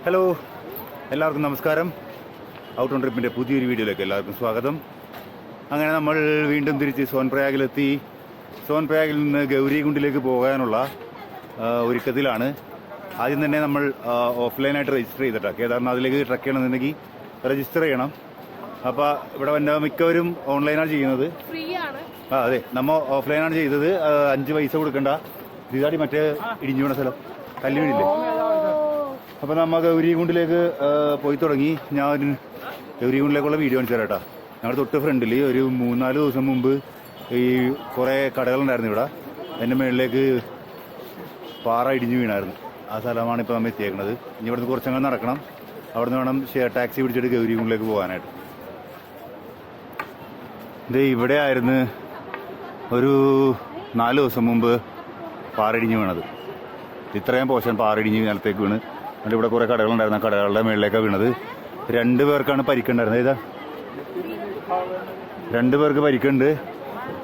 Hello, എല്ലാവർക്കും നമസ്കാരം. Out on ട്രിപ്പിൻ്റെ പുതിയൊരു വീഡിയോയിലേക്ക് എല്ലാവർക്കും സ്വാഗതം. അങ്ങനെ നമ്മൾ വീണ്ടും തിരിച്ച് സോൻപ്രയാഗിലെത്തി. സോൻപ്രയാഗിൽ നിന്ന് ഗൗരികുണ്ടിലേക്ക് പോകാനുള്ള ഒരുക്കത്തിലാണ്. ആദ്യം തന്നെ നമ്മൾ ഓഫ്ലൈനായിട്ട് രജിസ്റ്റർ ചെയ്തിട്ടാണ്. കേദാർനാഥിലേക്ക് ട്രക്ക് ചെയ്യണമെന്നുണ്ടെങ്കിൽ രജിസ്റ്റർ ചെയ്യണം. അപ്പോൾ ഇവിടെ വന്ന മിക്കവരും ഓൺലൈനാണ് ചെയ്യുന്നത്. അതെ, നമ്മൾ ഓഫ്ലൈനാണ് ചെയ്തത്. 5 പൈസ കൊടുക്കണ്ട. ഇതാടി മറ്റേ ഇടിഞ്ഞു വീണ സ്ഥലം, കല്ല് വീണില്ലേ. അപ്പോൾ നമ്മൾ ഗൗരികുണ്ടിലേക്ക് പോയി തുടങ്ങി. ഞാൻ ഗൗരികുണ്ടിലേക്കുള്ള വീഡിയോ കാണിച്ചു തരാം കേട്ടോ. ഞങ്ങളുടെ തൊട്ട് ഫ്രണ്ടിൽ ഒരു 3-4 ദിവസം മുമ്പ് ഈ കുറേ കടകളുണ്ടായിരുന്നു ഇവിടെ. എൻ്റെ മുകളിലേക്ക് പാറ ഇടിഞ്ഞു വീണായിരുന്നു. ആ സ്ഥലമാണ് ഇപ്പോൾ നമ്മൾ എത്തിയേക്കുന്നത്. ഇനി ഇവിടുന്ന് കുറച്ചങ്ങനെ നടക്കണം. അവിടെ നിന്ന് വേണം ടാക്സി പിടിച്ചിട്ട് ഗൗരികുണ്ടിലേക്ക് പോകാനായിട്ട്. ഇത് ഇവിടെ ആയിരുന്നു ഒരു 4 ദിവസം മുമ്പ് പാറിടിഞ്ഞ് വീണത്. ഇത്രയും പോഷൻ പാറിടിഞ്ഞ് നിലത്തേക്ക് വീണ്. എന്നിട്ട് ഇവിടെ കുറേ കടകളുണ്ടായിരുന്നു. കടകളുടെ മുകളിലേക്കാണ് വീണത്. 2 പേർക്കാണ് പരിക്കുണ്ടായിരുന്നത്. ഇതാ 2 പേർക്ക് പരിക്കുണ്ട്.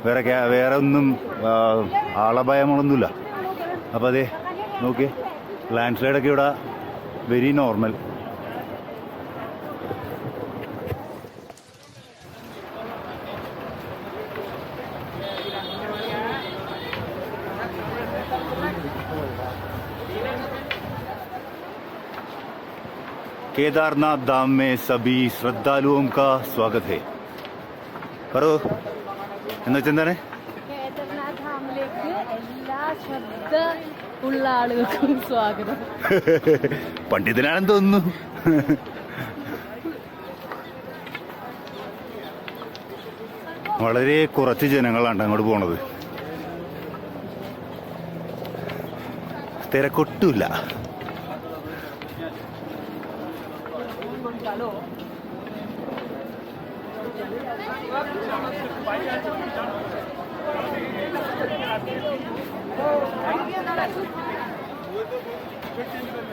വേറെ ഒന്നും ആളഭയമൊന്നുമില്ല. അപ്പോൾ അതെ നോക്കി, ലാൻഡ് സ്ലൈഡൊക്കെ ഇവിടെ വെരി നോർമൽ. केदारनाथ धाम में सभी श्रद्धालुओं का स्वागत है. പറോ, എന്ന് വെച്ചെന്താണ്? കേദാർനാഥ് ധാമിലേക്ക് എല്ലാ ശ്രദ്ധ ഉള്ള ആളുകൾക്കും സ്വാഗതം. പണ്ഡിതനാണെന്ന് തോന്നുന്നു. വളരെ കുറച്ച് ജനങ്ങളാണ് അങ്ങോട്ട് പോണത്. തിരക്കൊട്ടുമില്ല.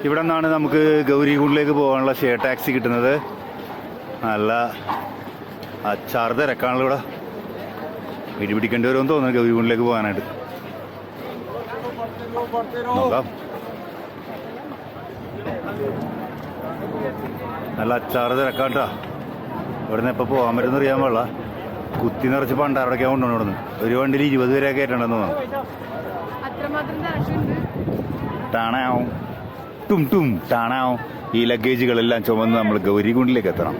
ഇവിടെ നിന്നാണ് നമുക്ക് ഗൗരികുണ്ടിലേക്ക് പോകാനുള്ള ഷെയർ ടാക്സി കിട്ടുന്നത്. നല്ല അച്ചാർ തിരക്കാണല്ലോ ഇവിടെ. ഇടിപിടിക്കേണ്ടി വരുമെന്ന് തോന്നുന്നു ഗൗരികുണ്ടിലേക്ക് പോകാനായിട്ട്. നോക്കാം. നല്ല അച്ചാർ തിരക്കാട്ടാ. ഇവിടെ നിന്ന് എപ്പോൾ പോകാൻ പറ്റുമെന്ന് അറിയാൻ പാടില്ല. കുത്തി നിറച്ച് പണ്ടാറടക്കാൻ കൊണ്ടുപോകണം. ഇവിടെ നിന്ന് ഒരു വണ്ടിയിൽ 20 പേരെ കയറ്റണ്ടെന്ന് തോന്നുന്നു. ടാണാവും ടും ടും ടാണാവും. ഈ ലഗേജുകളെല്ലാം ചുമന്ന് നമ്മൾ ഗൗരികുണ്ടിലേക്ക് എത്തണം.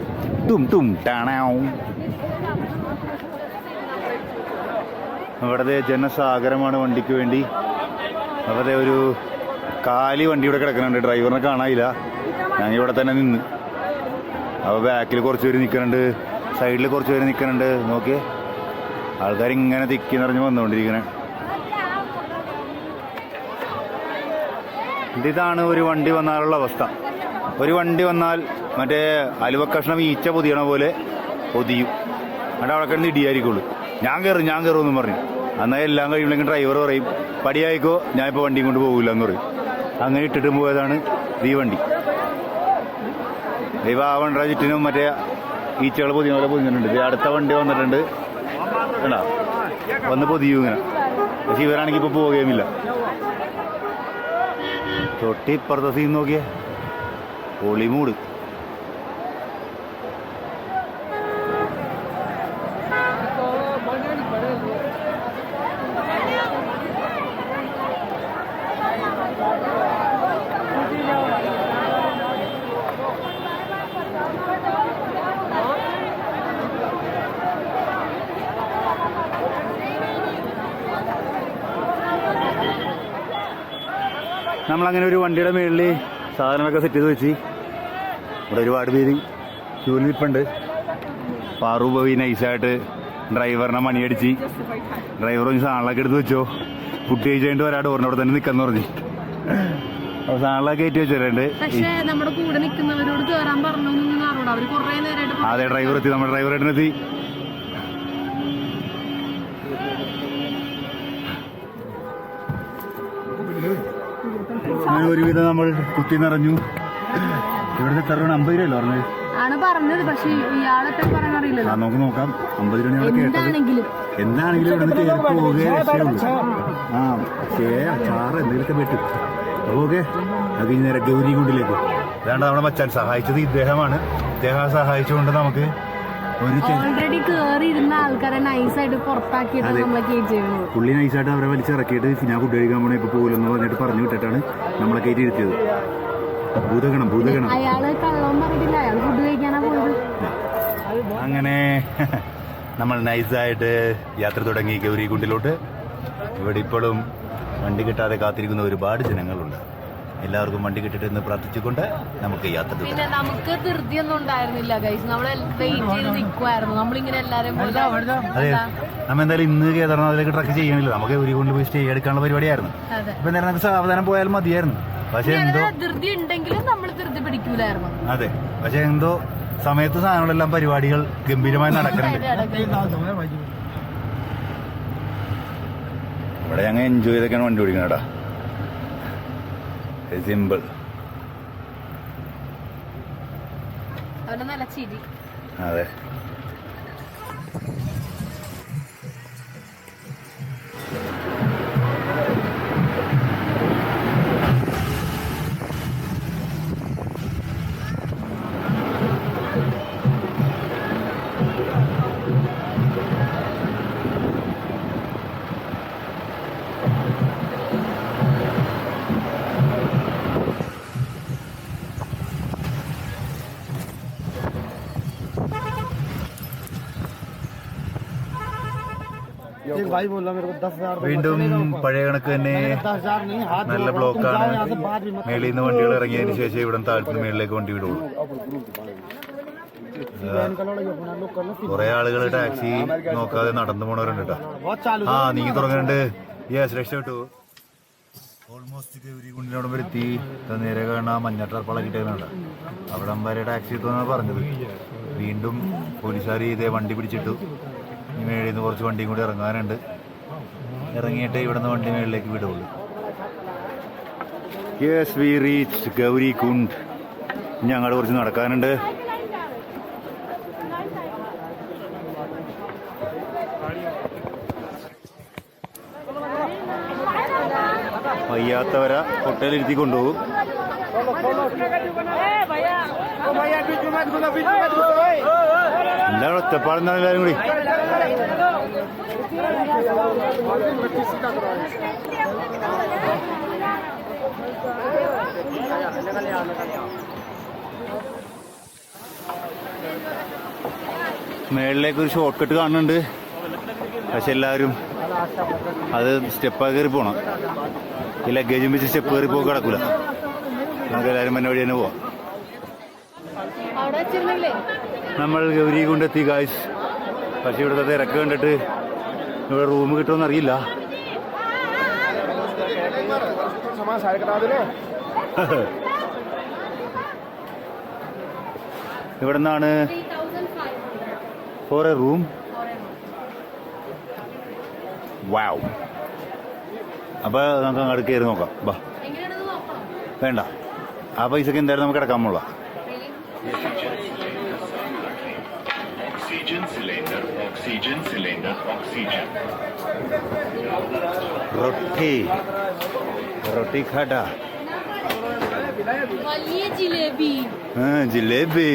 ടും ടും ടാണാവും. ഇവിടുത്തെ ജനസാഗരമാണ് വണ്ടിക്ക് വേണ്ടി. അവിടെ ഒരു കാലി വണ്ടി ഇവിടെ കിടക്കുന്നുണ്ട്. ഡ്രൈവറിനെ കാണാനില്ല. ഞാനിവിടെ തന്നെ നിന്ന്. അപ്പോൾ ബാക്കിൽ കുറച്ച് പേര് നിൽക്കുന്നുണ്ട്, സൈഡിൽ കുറച്ച് പേര് നിൽക്കുന്നുണ്ട്. നോക്കിയേ, ആൾക്കാരിങ്ങനെ തിക്കി നിറഞ്ഞ് വന്നുകൊണ്ടിരിക്കണേ. ഇതാണ് ഒരു വണ്ടി വന്നാലുള്ള അവസ്ഥ. ഒരു വണ്ടി വന്നാൽ മറ്റേ അലുവക്കഷ്ണം ഈച്ച പൊതിയണ പോലെ പൊതിയും. എന്നിട്ട് അവിടെ കിടന്ന് ഇടിയായിരിക്കുള്ളൂ. ഞാൻ കയറുമെന്നും പറഞ്ഞു. എന്നാൽ എല്ലാം കഴിയുമ്പോഴേക്കും ഡ്രൈവർ പറയും, പടിയായിക്കോ, ഞാനിപ്പോൾ വണ്ടിയും കൊണ്ട് പോകില്ല എന്ന് പറയും. അങ്ങനെ ഇട്ടിട്ട് പോയതാണ് ഈ വണ്ടി. ഇപ്പം ആ വണ്ടിയുടെ ചുറ്റിനും മറ്റേ ഈച്ചകൾ പൊതിയുന്ന പോലെ പൊതിഞ്ഞിട്ടുണ്ട്. അടുത്ത വണ്ടി വന്നിട്ടുണ്ട്, വേണ്ട വന്ന് പൊതിയും ഇങ്ങനെ. പക്ഷെ ഇവരാണെങ്കിൽ ഇപ്പോൾ പോവുകയുമില്ല. തൊട്ടി ഇപ്പുറത്തെ സീൻ നോക്കിയേ, ഒളിമൂട്. നമ്മളങ്ങനെ ഒരു വണ്ടിയുടെ മുകളിൽ സാധനങ്ങളൊക്കെ സെറ്റ് ചെയ്ത് വെച്ച് ഇവിടെ ഒരുപാട് പേര് ക്യൂ നിൽപ്പുണ്ട്. പാറു പോയി നൈസായിട്ട് ഡ്രൈവറിനെ മണിയടിച്ച്, ഡ്രൈവർ പറഞ്ഞ് സാധനങ്ങളൊക്കെ എടുത്ത് വെച്ചോ, ഫുഡ് കഴിച്ചുകൊണ്ട് വരാ ഡോറിൻ്റെ അവിടെ തന്നെ നിൽക്കാന്ന് പറഞ്ഞ്. അപ്പോൾ സാധനങ്ങളൊക്കെ കയറ്റി വെച്ചിട്ടുണ്ട്. അതെ, ഡ്രൈവർ എത്തി. നമ്മുടെ ഡ്രൈവറേട്ടനെത്തി. അങ്ങനെ ഒരുവിധം നമ്മൾ കുത്തി നിറഞ്ഞു. ഇവിടുത്തെ എത്ര രൂപ? 50 രൂപയല്ലോ പറഞ്ഞത്. ആണ് പറഞ്ഞത്. പക്ഷെ ഇയാളൊക്കെ പറയാൻ അറിയില്ലല്ലോ. നമുക്ക് നോക്കാം. 50 രൂപയാണ് കേട്ടത്. എന്താണെങ്കിലും ഇവിടുന്ന് കയറി പോവുകയെ രക്ഷയുള്ളൂ. അച്ചാറ് എന്തെങ്കിലുമൊക്കെ പറ്റും. അപ്പോൾ ഓക്കെ അത് ഇനി നേരെ ഗൗരികുണ്ടിലേക്ക്. അതാണ് നമ്മുടെ മച്ചാൻ സഹായിച്ചത്. ഇദ്ദേഹമാണ്. ഇദ്ദേഹം സഹായിച്ചുകൊണ്ട് നമുക്ക് ഒരു ഓൾറെഡി കേറി ഇരുന്ന ആൾക്കാരെ നൈസായിട്ട് പുറത്താക്കിയിട്ട് നമ്മളെ കയറ്റി ചെയ്യുന്നത്. പുള്ളി നൈസായിട്ട് അവരെ വലിച്ചിറക്കിയിട്ട് ഞാൻ ഫുഡ് കഴിക്കാൻ പോണേ ഇപ്പോൾ പോകില്ലെന്ന് പറഞ്ഞിട്ട് പറഞ്ഞു വിട്ടിട്ടാണ് നമ്മളെ കയറ്റി ഇരുത്തിയത്. ഭൂതഗണം ഭൂതഗണം. അയാള് കള്ളം പറഞ്ഞിട്ടില്ല, അയാൾ ഫുഡ് കഴിക്കാനാ പോയത്. അങ്ങനെ നമ്മൾ നൈസായിട്ട് യാത്ര തുടങ്ങി ഗൗരികുണ്ടിലോട്ട്. ഇവിടെ ഇപ്പോഴും വണ്ടി കിട്ടാതെ കാത്തിരിക്കുന്ന ഒരുപാട് ജനങ്ങളുണ്ട്. എല്ലാവർക്കും വണ്ടി കിട്ടിട്ട് എന്ന് പ്രാർത്ഥിച്ചുകൊണ്ട് നമുക്ക് യാത്ര തുടങ്ങാം. പിന്നെ നമുക്ക് ധൃതിയൊന്നും ഉണ്ടായിരുന്നില്ല ഗൈസ്, നമ്മൾ വെയിറ്റ് ചെയ്ത് നിൽക്കുമായിരുന്നു. നമ്മളിങ്ങനെ എല്ലാരും അതെ, നമ്മ എന്തായാലും ഇന്ന് കേദാർനാഥിലേക്ക് ട്രക്ക് ചെയ്യണില്ല. നമുക്ക് ഗൗരികുണ്ടിൽ പോയി സ്റ്റേ എടുക്കാനുള്ള പരിപാടിയായിരുന്നു. ഇപ്പൊ എന്തായാലും നമുക്ക് സാവധാനം പോയാലും മതിയായിരുന്നു. പക്ഷെ എന്തോ ധൃതി ഉണ്ടെങ്കിലും നമ്മൾ ധൃതി പിടിക്കൂലായിരുന്നു. അതെ, പക്ഷെ എന്തോ സമയത്ത് സാധനങ്ങളെല്ലാം പരിപാടികൾ ഗംഭീരമായി നടക്കുന്നുണ്ട്. ഇവിടെ ഞങ്ങൾ എൻജോയ് ചെയ്തൊക്കെയാണ് വണ്ടി ഓടിക്കുന്നത് കേട്ടാ. സിമ്പിൾ. അവരുടെ നല്ല ചിരി. അതെ, भाई बोला मेरे को 10,000 വീണ്ടും പഴയ കണക്ക് തന്നെ 10,000 नहीं हाथ നല്ല ബ്ലോക്കാണ്. മേളിൽ നിന്ന് വണ്ടികൾ ഇറങ്ങിയതിന് ശേഷം ഇവിടെ താഴ്ത്തുന്ന മേളിലേക്ക് വണ്ടി വിടുള്ളൂ. കുറെ ആളുകൾ ടാക്സി നോക്കാതെ നടന്നു പോണവരുണ്ട് കേട്ടോ. ആ നീങ്ങി തുടങ്ങുന്നുണ്ട്. യെസ്, രക്ഷപ്പെട്ടു. ഓൾമോസ്റ്റ് ഗൗരികുണ്ടിനോട് വരുത്തി. നേരെ കാണാൻ മഞ്ഞട്ടർപ്പള കിട്ടിയതാണ്. അവിടെ വരെ ടാക്സി എത്തുമെന്നാണ് പറഞ്ഞത്. വീണ്ടും പോലീസുകാർ ഇതേ വണ്ടി പിടിച്ചിട്ടു. ഈ മേളിൽ നിന്ന് കുറച്ച് വണ്ടിയും കൂടി ഇറങ്ങാനുണ്ട്. ഇറങ്ങിയിട്ട് ഇവിടുന്ന് വണ്ടി മേളിലേക്ക് വിടുള്ളൂ. Yes, we reach Gaurikund. ഇനി അങ്ങോട്ട് കുറച്ച് നടക്കാനുണ്ട്. വയ്യാത്തവരെ ഹോട്ടലിരുത്തി കൊണ്ടുപോകും. എല്ലാവരും ഒറ്റപ്പാടെന്നാണ് എല്ലാവരും കൂടി. മേളിലേക്ക് ഒരു ഷോർട്ട് കട്ട് കാണുന്നുണ്ട്. പക്ഷെ എല്ലാവരും അത് സ്റ്റെപ്പായി കയറി പോകണം. ഈ ലഗേജും വെച്ച് സ്റ്റെപ്പ് കയറി പോയി കിടക്കൂല. നമുക്ക് എല്ലാവരും മന്നെ വഴി തന്നെ പോവാം. നമ്മൾ ഗൗരികുണ്ടെത്തി ഗായ്സ്. പക്ഷെ ഇവിടുത്തെ തിരക്ക് കണ്ടിട്ട് ഇവിടെ റൂം കിട്ടുമെന്ന് അറിയില്ല. ഇവിടെ നിന്നാണ് ഫോർ എ റൂം. വാവ്. അപ്പൊ നമുക്ക് അങ്ങോട്ട് കയറി നോക്കാം. ബാ, വേണ്ട, ആ പൈസക്ക് എന്തായാലും നമുക്ക് കിടക്കാൻ പോള. റൊട്ടി റൊട്ടി ഖാട്ട. വലിയ ജിലേബി. ജിലേബി.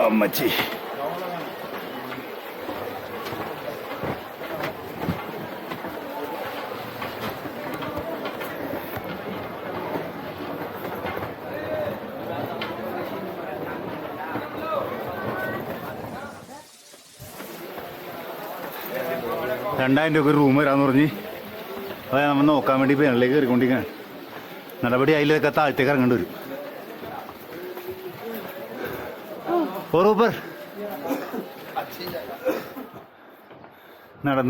അമ്മച്ചി. $2,000 റൂം വരാമെന്ന് പറഞ്ഞ് അത് നമ്മൾ നോക്കാൻ വേണ്ടി പേനലിലേക്ക് കയറിക്കൊണ്ടിരിക്കുകയാണ്. നടപടി അതിലൊക്കെ താഴത്തേക്ക് ഇറങ്ങേണ്ടി വരും. ഊപ്പർ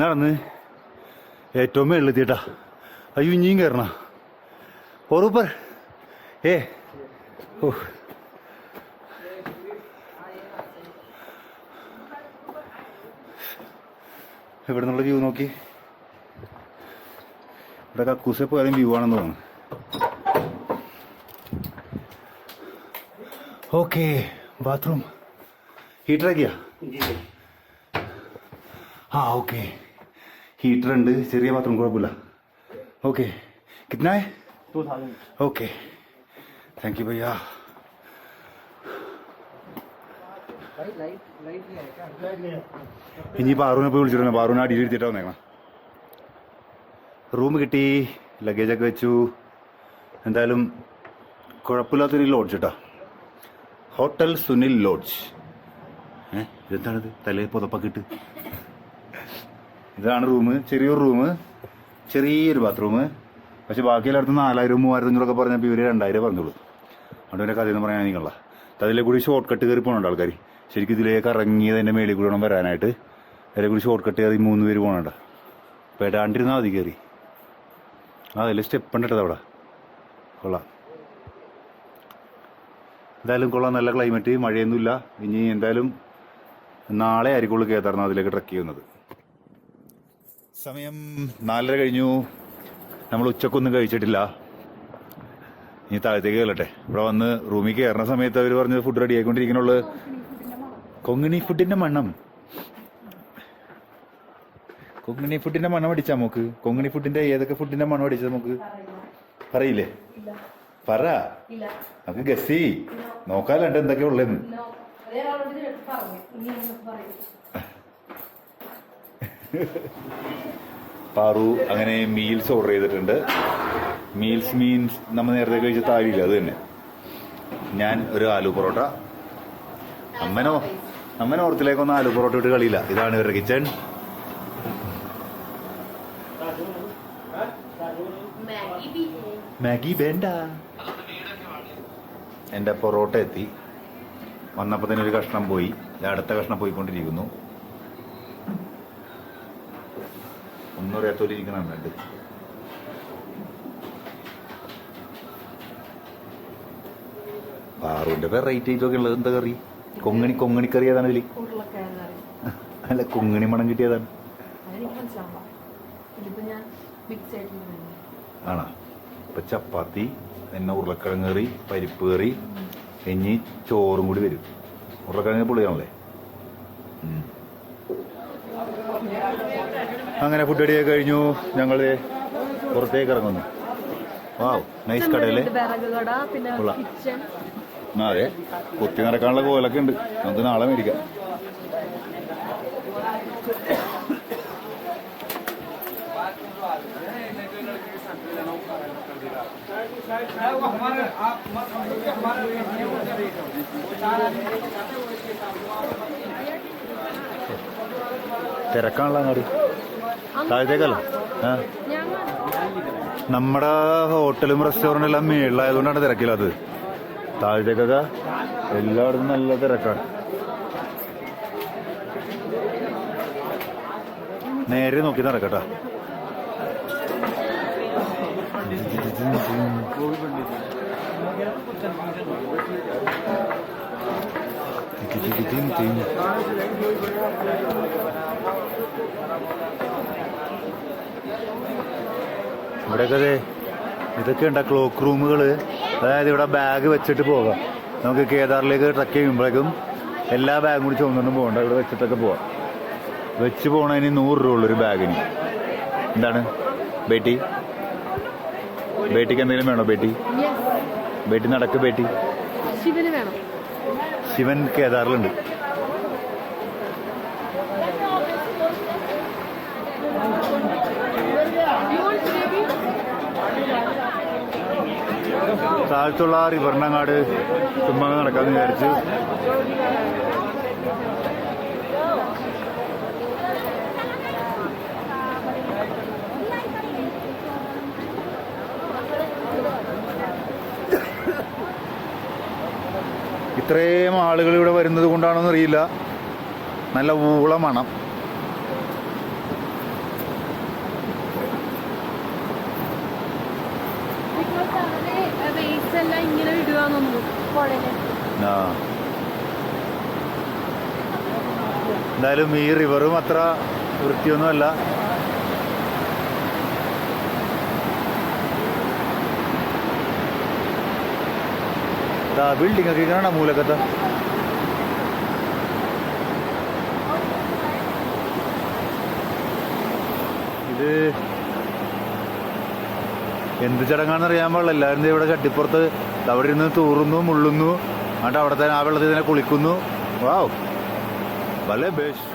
നടന്ന് ഏറ്റവും മേളിലെത്തിയിട്ടാ. അയ്യോ, ഇനിയും കയറണ. ഊപ്പർ ഓ ഇവിടെ നിന്നുള്ള വ്യൂ നോക്കി. ഇവിടെ കക്കൂസെ പോയാലും വ്യൂ ആണെന്ന് തോന്നുന്നു. ഓക്കെ, ബാത്റൂം ഹീറ്ററാക്കിയാ? ആ, ഓക്കെ. ഹീറ്റർ ഉണ്ട്, ചെറിയ ബാത്റൂം, കുഴപ്പമില്ല. ഓക്കെ, കിतना है? 2000. ഓക്കെ, താങ്ക് യു ഭയ്യ. ഇനി പാറുവിനെ പോയി വിളിച്ചിട്ടുണ്ട്. പാറുവിനെ അടിയിൽ ഇരുത്തിയിട്ടാ വന്നേക്കണം. റൂം കിട്ടി, ലഗേജൊക്കെ വെച്ചു. എന്തായാലും കുഴപ്പമില്ലാത്തൊരു ലോഡ്ജ് കേട്ടോ, ഹോട്ടൽ സുനിൽ ലോഡ്ജ്. ഇതെന്താണിത്, തലേ പുതപ്പൊക്കെ ഇട്ട്. ഇതാണ് റൂം, ചെറിയൊരു റൂം, ചെറിയൊരു ബാത്റൂം. പക്ഷെ ബാക്കി എല്ലായിടത്തും 4000 3500 പറഞ്ഞപ്പോൾ ഇവർ 2000 പറഞ്ഞോളൂ. അതുകൊണ്ട് പിന്നെ കഥയൊന്നും പറയാൻ നിങ്ങള. അതിലെ കൂടി ഷോർട്ട് കട്ട് കയറി പോകണുണ്ട് ആൾക്കാർ. ശരിക്കും ഇതിലേക്ക് ഇറങ്ങിയത് എൻ്റെ മേളിൽ കൂടി വേണം വരാനായിട്ട്. അതിലെ കൂടി ഷോർട്ട് കട്ട് കയറി 3 പേര് പോകണുണ്ട്. പെടാണ്ടിരുന്നാൽ മതി കയറി. അതിൽ സ്റ്റെപ്പ് ഉണ്ട് കേട്ടോ അവിടെ. കൊള്ളാം, എന്തായാലും കൊള്ളാം. നല്ല ക്ലൈമറ്റ്, മഴയൊന്നുമില്ല. ഇനി എന്തായാലും നാളെ ആയിരിക്കുള്ളൂ കേദാർനാഥിലേക്ക് ട്രക്ക് ചെയ്യുന്നത്. സമയം 4:30 കഴിഞ്ഞു. നമ്മൾ ഉച്ചക്കൊന്നും കഴിച്ചിട്ടില്ല. ഇനി താഴത്തേക്ക് കയറട്ടെ. ഇവിടെ വന്ന് റൂമിൽ കയറുന്ന സമയത്ത് അവർ പറഞ്ഞ് ഫുഡ് റെഡി ആയിക്കൊണ്ടിരിക്കുന്നുള്ളു. കൊങ്ങിണി ഫുഡിന്റെ മണം, കൊങ്ങിണി ഫുഡിന്റെ മണം അടിച്ചാ നോക്ക്. കൊങ്ങിണി ഫുഡിന്റെ ഏതൊക്കെ ഫുഡിന്റെ മണം അടിച്ചാ നമുക്ക് പറയില്ലേ? പറ, നമുക്ക് ഗസ്സി നോക്കാലുണ്ട് എന്തൊക്കെയാ ഉള്ളതെന്ന്. പാറു അങ്ങനെ മീൽസ് ഓർഡർ ചെയ്തിട്ടുണ്ട്. മീൽസ് മീൻസ് നമ്മൾ നേരത്തെ കഴിച്ച താരിയില്ല, അത് തന്നെ. ഞാൻ ഒരു ആലു പൊറോട്ട. അമ്മനോ ഓർത്തിലേക്കൊന്നും ആലു പൊറോട്ട ഇട്ട് കളിയില്ല. ഇതാണ് ഇവരുടെ കിച്ചൺ. മാഗി വേണ്ട. എൻ്റെ പൊറോട്ട എത്തി. വന്നപ്പോൾ തന്നെ ഒരു കഷ്ണം പോയി, അടുത്ത കഷ്ണം പോയിക്കൊണ്ടിരിക്കുന്നു. ഒന്നും അറിയാത്തോലിരിക്കണുണ്ട്. പാറുവിന്റെ വെറൈറ്റി ആയിട്ടൊക്കെ ഉള്ളത് എന്താ കറി? കൊങ്ങണിക്കറി ഏതാണ് ഇതില്? അല്ല, കൊങ്ങണി മണം കിട്ടിയതാണ്. ആണോ? ഇപ്പൊ ചപ്പാത്തി, പിന്നെ ഉരുളക്കിഴങ്ങ് കറി, പരിപ്പ് കറി, ഇനി ചോറും കൂടി വരും. ഉരുളക്കിഴങ്ങ് പൊളിയാണല്ലേ. അങ്ങനെ ഫുഡ് അടിയൊക്കെ കഴിഞ്ഞു. ഞങ്ങൾ പുറത്തേക്ക് ഇറങ്ങുന്നു. വാവ്, നൈസ് കടയില്. അതെ, കുത്തി നടക്കാനുള്ള കോലൊക്കെ ഉണ്ട്. നമുക്ക് നാളെ മേടിക്കാം. തിരക്കാണല്ലോ അങ്ങോട്ട്. താഴത്തേക്കല്ല, നമ്മുടെ ഹോട്ടലും റെസ്റ്റോറൻറ്റും എല്ലാം മേളിലായതുകൊണ്ടാണ് തിരക്കില്ലാത്തത്. താഴത്തേക്കൊക്കെ എല്ലായിടത്തും നല്ല തിരക്കാണ്. നേരെ നോക്കി നടക്കട്ടാ. ഇവിടെയൊക്കെ ഇതൊക്കെ ഉണ്ട് ക്ലോക്ക് റൂമുകൾ. അതായത് ഇവിടെ ബാഗ് വെച്ചിട്ട് പോകാം. നമുക്ക് കേദാറിലേക്ക് ട്രക്ക് ചെയ്യുമ്പോഴേക്കും എല്ലാ ബാഗും കൂടി ചുമന്നുകൊണ്ടും പോകണ്ട, ഇവിടെ വെച്ചിട്ടൊക്കെ പോവാം. വെച്ച് പോകണതിന് 100 രൂപ ഉള്ളൊരു ബാഗിന്. എന്താണ് ബേട്ടി? ബേട്ടിക്ക് എന്തെങ്കിലും വേണോ? ബേട്ടി നടക്ക്. ബേട്ടി ശിവൻ കേദാറിലുണ്ട്. താഴത്തുള്ള റിവറിനങ്ങാട് ചുമ്മാ നടക്കാമെന്ന് വിചാരിച്ചു. ഇത്രയും ആളുകൾ ഇവിടെ വരുന്നത് കൊണ്ടാണോന്ന് അറിയില്ല, നല്ല ഊള മണം. എന്തായാലും ഈ റിവറും അത്ര വൃത്തിയൊന്നുമല്ല. ബിൽഡിംഗ് ഒക്കെ കാണാം മൂലക്കത്തെ. ഇത് എന്ത് ചടങ്ങാണെന്ന് അറിയാൻ പാടില്ല. എല്ലാവരും ഇവിടെ ചട്ടിപ്പുറത്ത് അവിടെ ഇരുന്ന് തൂറുന്നു മുള്ളുന്നു, എന്നിട്ട് അവിടെ തന്നെ ആ വെള്ളത്തിൽ തന്നെ കുളിക്കുന്നു. വാവ്, വളരെ ബേഷ്.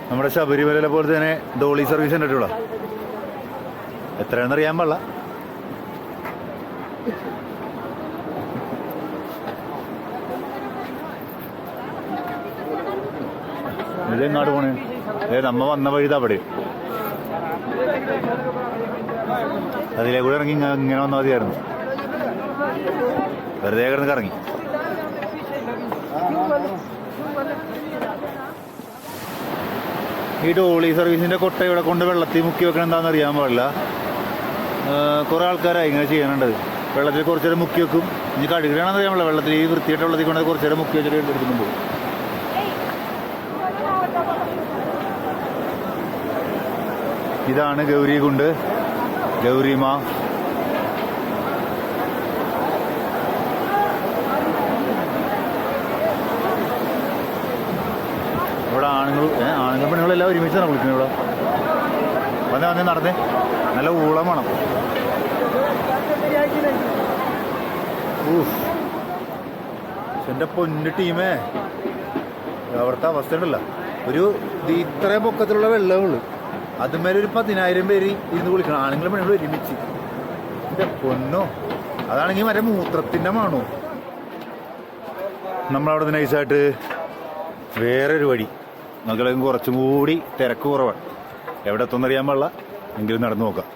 നമ്മുടെ ശബരിമല പോലെ തന്നെ ഡോളി സർവീസ് ഉണ്ട് ഇവിടെ. എത്രയാണെന്ന് അറിയാൻ പാടില്ല. ഇതെങ്ങാട് പോണേ? നമ്മ വന്ന വഴി അവിടെ അതിലെ കൂടെ ഇറങ്ങി ഇങ്ങനെ വന്നാൽ മതിയായിരുന്നു. വെറുതെ കിടന്ന് കറങ്ങി. ഈ ഡോളി സർവീസിന്റെ കൊട്ട ഇവിടെ കൊണ്ട് വെള്ളത്തിൽ മുക്കി വെക്കണം എന്താണെന്ന് അറിയാൻ പാടില്ല. കുറെ ആൾക്കാരായി ഇങ്ങനെ ചെയ്യാനുണ്ട്. വെള്ളത്തിൽ കുറച്ചു നേരം മുക്കി വെക്കും. ഇനി കഴുകണമെന്ന് അറിയാൻ പാടില്ല. വെള്ളത്തിൽ ഈ വൃത്തിയായിട്ട് വെള്ളത്തിൽ കൊണ്ട് കുറച്ചു നേരം മുക്കി വെച്ചിട്ട് എടുക്കുന്നു പോകും. ഇതാണ് ഗൗരികുണ്ട്, ഗൗരിമ. ഇവിടെ ആണുങ്ങൾ പെണ്ണുങ്ങളെല്ലാം ഒരുമിച്ചാണ് കുളിക്കുന്നത്. ഇവിടെ വന്നേ നടന്നേ. നല്ല ഊളം വേണം. എൻ്റെ പൊന്നു ടീമേ, അവിടുത്തെ അവസ്ഥ ഉണ്ടല്ല. ഒരു ഇത്രയും പൊക്കത്തിലുള്ള വെള്ളമുള്ളൂ, അതുമേലെ ഒരു 10,000 പേര് ഇരുന്ന് കുളിക്കണം. ആണെങ്കിലും പെണ്ണുങ്ങൾ ഒരുമിച്ച്. എൻ്റെ പൊന്നോ, അതാണെങ്കിൽ മറ്റേ മൂത്രത്തിൻ്റെ മണോ. നമ്മളവിടെ നൈസായിട്ട് വേറൊരു വഴി നമുക്കെല്ലാം കുറച്ചും കൂടി തിരക്ക് കുറവാണ്. എവിടെ എത്തുമെന്നറിയാൻ പാടില്ല, എങ്കിലും നടന്നു നോക്കാം.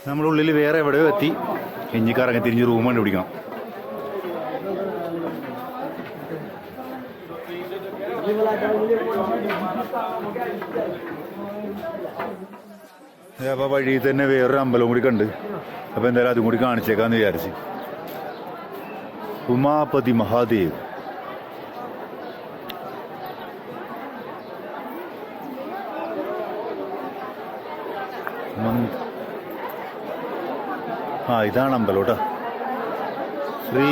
നമ്മുടെ ഉള്ളിൽ വേറെ എവിടെയോ എത്തി. ഇനി കറങ്ങി തിരിഞ്ഞ് റൂം കണ്ടുപിടിക്കണം. അപ്പൊ വഴിയിൽ തന്നെ വേറൊരു അമ്പലം കൂടി കണ്ട്. അപ്പൊ എന്തായാലും അതും കൂടി കാണിച്ചേക്കാന്ന് വിചാരിച്ച്. ഉമാപതി മഹാദേവ്. ഇതാണ് അമ്പലം കേട്ടോ. ശ്രീ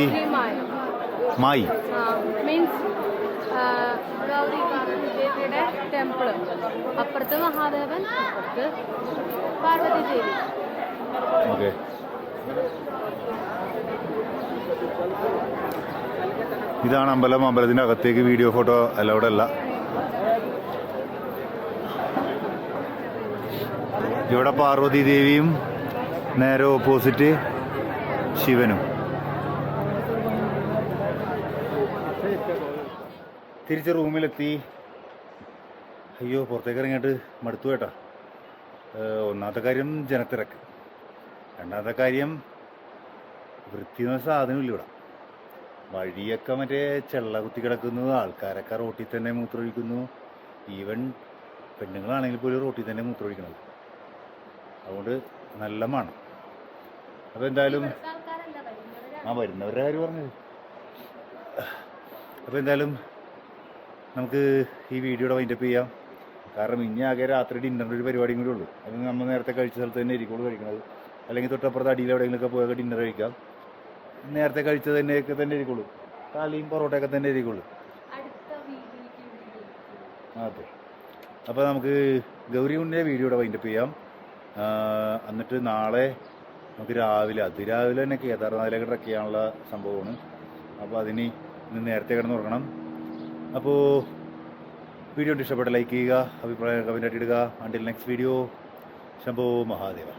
മായി മീൻസ് ഗൗരി ദേവിയുടെ ടെമ്പിള്. അപ്പുറത്ത് മഹാദേവൻ, അപ്പുറത്ത് പാർവതി ദേവി. ഓക്കെ. ഇതാണ് അമ്പലം. അമ്പലത്തിന്റെ അകത്തേക്ക് വീഡിയോ ഫോട്ടോ അലൗഡ് അല്ല. ഇവിടെ പാർവതി ദേവിയും നേരെ ഓപ്പോസിറ്റ് ശിവനും. തിരിച്ച് റൂമിലെത്തി. അയ്യോ, പുറത്തേക്ക് ഇറങ്ങിയിട്ട് മടുത്തു കേട്ടാ. ഒന്നാമത്തെ കാര്യം ജനത്തിരക്ക്, രണ്ടാമത്തെ കാര്യം വൃത്തി എന്ന സാധനമില്ല ഇവിടെ. വഴിയൊക്കെ മറ്റേ ചെള്ള കുത്തി കിടക്കുന്നു. ആൾക്കാരൊക്കെ റോട്ടിൽ തന്നെ മൂത്രമൊഴിക്കുന്നു. ഈവൻ പെണ്ണുങ്ങളാണെങ്കിൽ പോലും റോട്ടിൽ തന്നെ മൂത്രമൊഴിക്കുന്നത്. അതുകൊണ്ട് നല്ല മണം. അപ്പോൾ എന്തായാലും വരുന്നവരുടെ കാര്യം പറഞ്ഞത്. അപ്പോൾ എന്തായാലും നമുക്ക് ഈ വീഡിയോയുടെ വൈൻഡപ്പ് ചെയ്യാം. കാരണം ഇനി ആകെ രാത്രി ഡിന്നറിൻ്റെ ഒരു പരിപാടിയും കൂടി ഉള്ളൂ. അത് നമ്മൾ നേരത്തെ കഴിച്ച സ്ഥലത്ത് തന്നെ ആയിരിക്കും കഴിക്കുന്നത്. അല്ലെങ്കിൽ തൊട്ടപ്പുറത്ത് അടിയിൽ എവിടെയെങ്കിലുമൊക്കെ പോയൊക്കെ ഡിന്നർ കഴിക്കാം. നേരത്തെ കഴിച്ചത് തന്നെയൊക്കെ തന്നെ ആയിരിക്കുള്ളൂ. കാലിയും പൊറോട്ടയൊക്കെ തന്നെ ആയിരിക്കുള്ളൂ. അതെ. അപ്പോൾ നമുക്ക് ഗൗരികുണ്ടിൻ്റെ വീഡിയോയുടെ വൈൻഡപ്പ് ചെയ്യാം. എന്നിട്ട് നാളെ നമുക്ക് അതിരാവിലെ തന്നെ കേദാർനാഥിലേക്ക് ട്രക്ക് ചെയ്യാനുള്ള സംഭവമാണ്. അപ്പോൾ അതിന് ഇന്ന് നേരത്തെ കിടന്ന് ഉറങ്ങണം. അപ്പോൾ വീഡിയോ ഇഷ്ടപ്പെട്ട ലൈക്ക് ചെയ്യുക, അഭിപ്രായം കമൻ്റ് ആയിട്ട് ഇടുക. Until next video. Shambho Mahadeva.